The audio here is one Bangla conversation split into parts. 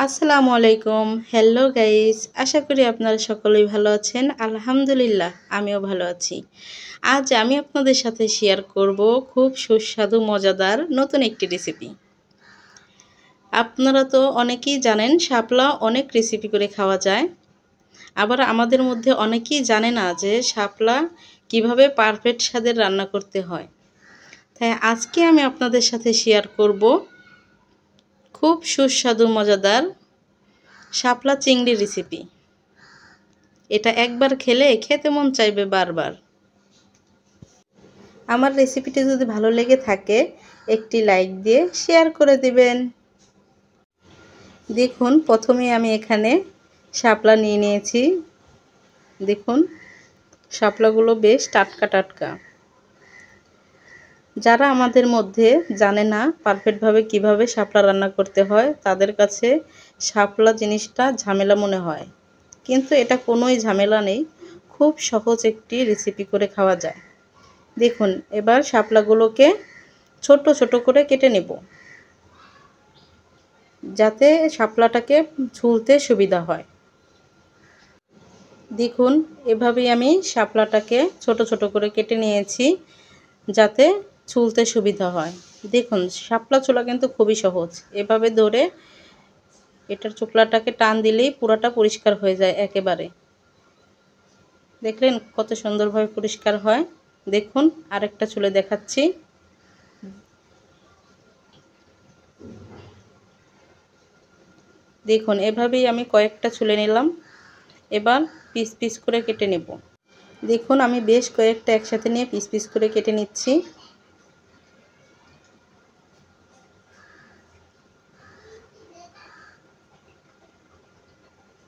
আসসালামু আলাইকুম। হ্যালো গাইস, আশা করি আপনারা সকলেই ভালো আছেন। আলহামদুলিল্লাহ আমিও ভালো আছি। আজ আমি আপনাদের সাথে শেয়ার করব খুব সুস্বাদু মজাদার নতুন একটি রেসিপি। আপনারা তো অনেকেই জানেন শাপলা অনেক রেসিপি করে খাওয়া যায়। আবার আমাদের মধ্যে অনেকেই জানে না যে শাপলা কিভাবে পারফেক্ট স্বাদের রান্না করতে হয়। তাই আজকে আমি আপনাদের সাথে শেয়ার করব খুব সুস্বাদু মজাদার শাপলা চিংড়ি রেসিপি। এটা একবার খেলে খেতে মন চাইবে বারবার। আমার রেসিপিটি যদি ভালো লেগে থাকে একটি লাইক দিয়ে শেয়ার করে দিবেন। দেখুন প্রথমে আমি এখানে শাপলা নিয়ে নিয়েছি। দেখুন শাপলাগুলো বেশ টাটকা টাটকা। যারা আমাদের মধ্যে জানে না পারফেক্টভাবে কিভাবে শাপলা রান্না করতে হয় তাদের কাছে শাপলা জিনিসটা ঝামেলা মনে হয়, কিন্তু এটা কোনোই ঝামেলা নেই। খুব সহজ একটি রেসিপি করে খাওয়া যায়। দেখুন এবার শাপলাগুলোকে ছোট ছোট করে কেটে নেব, যাতে শাপলাটাকে ছুলতে সুবিধা হয়। দেখুন এভাবেই আমি শাপলাটাকে ছোট ছোট করে কেটে নিয়েছি, যাতে ছুলতে সুবিধা হয়। দেখুন শাপলা ছোলা কিন্তু খুবই সহজ। এভাবে ধরে এটার চোকলাটাকে টান দিলেই পুরোটা পরিষ্কার হয়ে যায় একেবারে। দেখলেন কত সুন্দরভাবে পরিষ্কার হয়। দেখুন আরেকটা চুলে দেখাচ্ছি। দেখুন এভাবেই আমি কয়েকটা ছুলে নিলাম। এবার পিস পিস করে কেটে নেব। দেখুন আমি বেশ কয়েকটা একসাথে নিয়ে পিস পিস করে কেটে নিচ্ছি।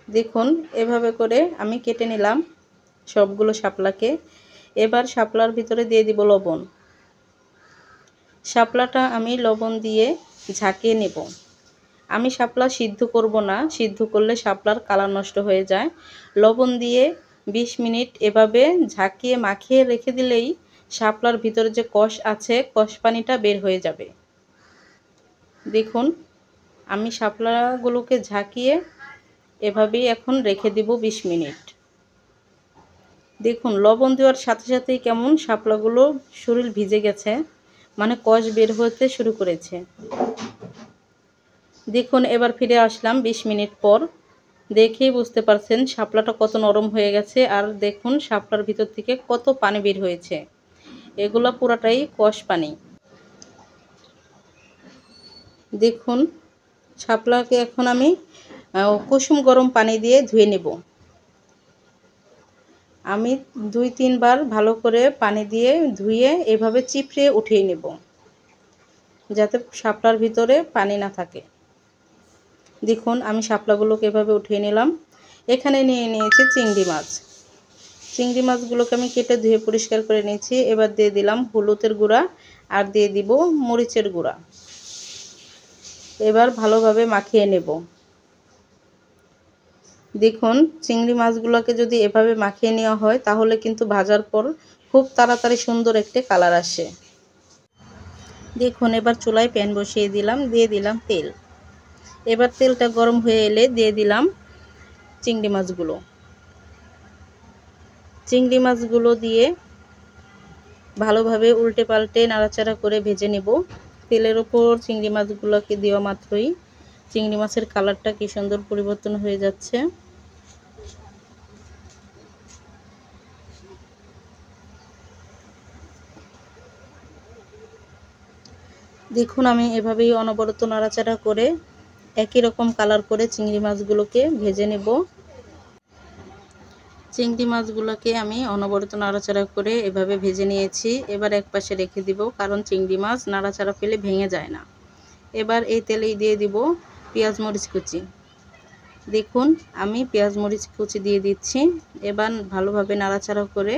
দেখুন এভাবে করে আমি কেটে নিলাম সবগুলো শাপলাকে। এবার শাপলার ভিতরে দিয়ে দিব লবণ। শাপলাটা আমি লবণ দিয়ে ঝাঁকিয়ে নেব। আমি শাপলা সিদ্ধ করব না, সিদ্ধ করলে শাপলার কালার নষ্ট হয়ে যায়। লবণ দিয়ে 20 মিনিট এভাবে ঝাঁকিয়ে মাখিয়ে রেখে দিলেই শাপলার ভিতরে যে কষ আছে কষ পানিটা বের হয়ে যাবে। দেখুন আমি শাপলাগুলোকে ঝাঁকিয়ে এভাবেই এখন রেখে দিব 20 মিনিট। দেখুন লবণ দেওয়ার সাথে সাথেই কেমন শাপলাগুলো শরীর ভিজে গেছে, মানে কষ বের হতে শুরু করেছে। দেখুন এবার ফিরে আসলাম 20 মিনিট পর। দেখেই বুঝতে পারছেন শাপলাটা কত নরম হয়ে গেছে। আর দেখুন শাপলার ভিতর থেকে কত পানি বের হয়েছে। এগুলো পুরাটাই কষ পানি। দেখুন শাপলাকে এখন আমি কুসুম গরম পানি দিয়ে ধুয়ে নেব। আমি 2-3 বার ভালো করে পানি দিয়ে ধুয়ে এভাবে চিপড়ে উঠিয়ে নেব, যাতে শাপলার ভিতরে পানি না থাকে। দেখুন আমি শাপলাগুলোকে এভাবে উঠিয়ে নিলাম। এখানে নিয়ে নিয়েছি চিংড়ি মাছ। চিংড়ি মাছগুলোকে আমি কেটে ধুয়ে পরিষ্কার করে নিয়েছি। এবার দিয়ে দিলাম হলুদের গুঁড়া আর দিয়ে দিব মরিচের গুঁড়া। এবার ভালোভাবে মাখিয়ে নেব। দেখুন চিংড়ি মাছগুলোকে যদি এভাবে মাখিয়ে নেওয়া হয় তাহলে কিন্তু ভাজার পর খুব তাড়াতাড়ি সুন্দর একটা কালার আসে। দেখুন এবার চুলায় প্যান বসিয়ে দিলাম, দিয়ে দিলাম তেল। এবার তেলটা গরম হয়ে এলে দিয়ে দিলাম চিংড়ি মাছগুলো। চিংড়ি মাছগুলো দিয়ে ভালোভাবে উল্টে পাল্টে নাড়াচাড়া করে ভেজে নেব। তেলের ওপর চিংড়ি মাছগুলোকে দেওয়া মাত্রই চিংড়ি মাছের কালারটা কি সুন্দর পরিবর্তন হয়ে যাচ্ছে। দেখুন আমি এভাবেই অনবরত নাড়াচাড়া করে একই রকম কালার করে চিংড়ি মাছগুলোকে ভেজে নেব। চিংড়ি মাছগুলোকে আমি অনবরত নাড়াচাড়া করে এভাবে ভেজে নিয়েছি। এবার এক পাশে রেখে দিব, কারণ চিংড়ি মাছ নাড়াচাড়া পেলে ভেঙে যায় না। এবার এই তেলেই দিয়ে দিব পেঁয়াজ মরিচ কুচি। দেখুন আমি পেঁয়াজ মরিচ কুচি দিয়ে দিচ্ছি। এবার ভালোভাবে নাড়াচাড়া করে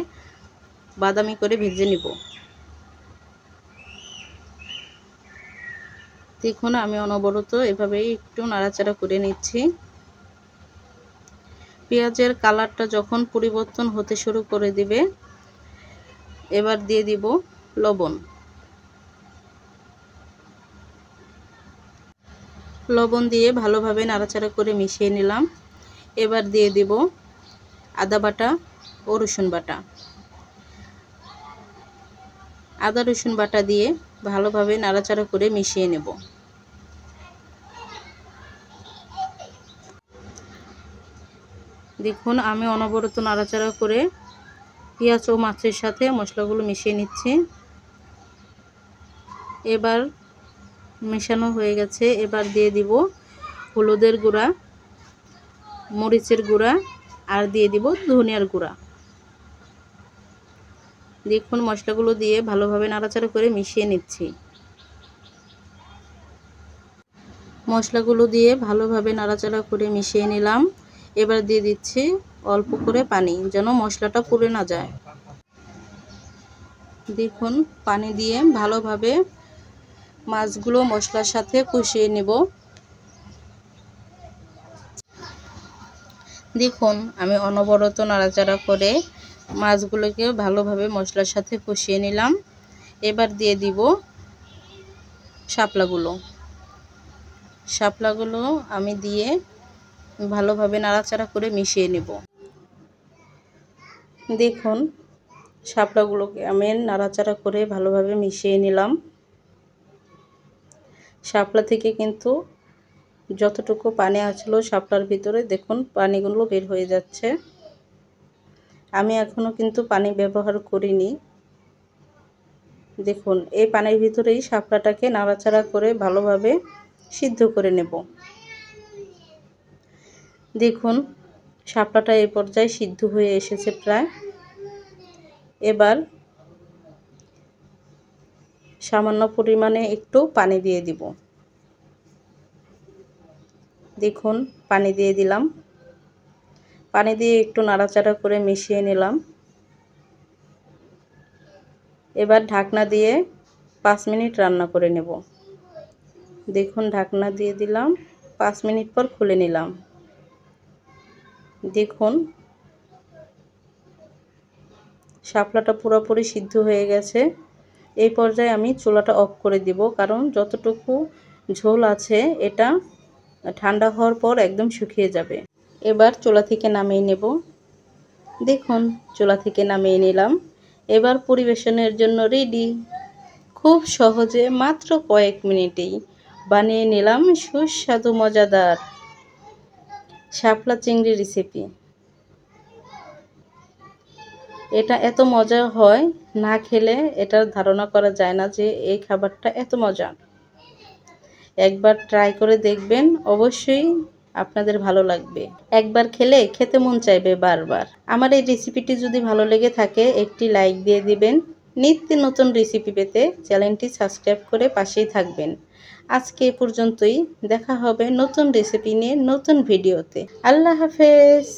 বাদামি করে ভেজে নিব। দেখুন আমি অনবরত এভাবেই একটু নাড়াচাড়া করে নিচ্ছি। পেঁয়াজের কালারটা যখন পরিবর্তন হতে শুরু করে দিবে এবার দিয়ে দিব লবণ। লবণ দিয়ে ভালোভাবে নাড়াচাড়া করে মিশিয়ে নিলাম। এবার দিয়ে দেব আদা বাটা ও রসুন বাটা। আদা রসুন বাটা দিয়ে ভালোভাবে নাড়াচাড়া করে মিশিয়ে নেব। দেখুন আমি অনবরত নাড়াচাড়া করে পেঁয়াজ ও মাছের সাথে মশলাগুলো মিশিয়ে নিচ্ছি। এবার মেশানো হয়ে গেছে। এবার দিয়ে দিব হলুদের গুঁড়া, মরিচের গুঁড়া আর দিয়ে দিব ধনিয়ার গুঁড়া। দেখুন মশলাগুলো দিয়ে ভালোভাবে নাড়াচাড়া করে মিশিয়ে নিচ্ছি। মশলাগুলো দিয়ে ভালোভাবে নাড়াচাড়া করে মিশিয়ে নিলাম। এবার দিয়ে দিচ্ছি অল্প করে পানি, যেন মশলাটা পুড়ে না যায়। দেখুন পানি দিয়ে ভালোভাবে মাছগুলো মশলার সাথে কষিয়ে নেব। দেখুন আমি অনবরত নাড়াচাড়া করে মাছগুলোকে ভালোভাবে মশলার সাথে কষিয়ে নিলাম। এবার দিয়ে দিব শাপলাগুলো আমি দিয়ে ভালোভাবে নাড়াচাড়া করে মিশিয়ে নেব। দেখুন শাপলাগুলোকে আমি নাড়াচাড়া করে ভালোভাবে মিশিয়ে নিলাম। শাপলা থেকে কিন্তু যতটুকু পানি আসলো শাপলার ভিতরে দেখুন পানিগুলো বের হয়ে যাচ্ছে। আমি এখনো কিন্তু পানি ব্যবহার করিনি। দেখুন এই পানির ভিতরেই শাপলাটাকে নাড়াচাড়া করে ভালোভাবে সিদ্ধ করে নেব। দেখুন শাপলাটা এই পর্যায়ে সিদ্ধ হয়ে এসেছে প্রায়। এবার সামান্য পরিমাণে একটু পানি দিয়ে দিব। দেখুন পানি দিয়ে দিলাম। পানি দিয়ে একটু নাড়াচাড়া করে মিশিয়ে নিলাম। এবার ঢাকনা দিয়ে 5 মিনিট রান্না করে নেব। দেখুন ঢাকনা দিয়ে দিলাম, 5 মিনিট পর খুলে নিলাম। দেখুন শাপলাটা পুরোপুরি সিদ্ধ হয়ে গেছে। এই পর্যায়ে আমি চুলাটা অফ করে দিব, কারণ যতটুকু ঝোল আছে এটা ঠান্ডা হওয়ার পর একদম শুকিয়ে যাবে। এবার চুলা থেকে নামিয়ে নেব। দেখুন চুলা থেকে নামিয়ে নিলাম। এবার পরিবেশনের জন্য রেডি। খুব সহজে মাত্র কয়েক মিনিটেই বানিয়ে নিলাম সুস্বাদু মজাদার শাপলা চিংড়ি রেসিপি। এটা এত মজা হয়, না খেলে এটার ধারণা করা যায় না যে এই খাবারটা এত মজার। একবার ট্রাই করে দেখবেন, অবশ্যই আপনাদের ভালো লাগবে। একবার খেলে খেতে মন চাইবে বারবার। আমার এই রেসিপিটি যদি ভালো লেগে থাকে একটি লাইক দিয়ে দিবেন। নিত্য নতুন রেসিপি পেতে চ্যানেলটি সাবস্ক্রাইব করে পাশেই থাকবেন। আজকে এ পর্যন্তই। দেখা হবে নতুন রেসিপি নিয়ে নতুন ভিডিওতে। আল্লাহ হাফেজ।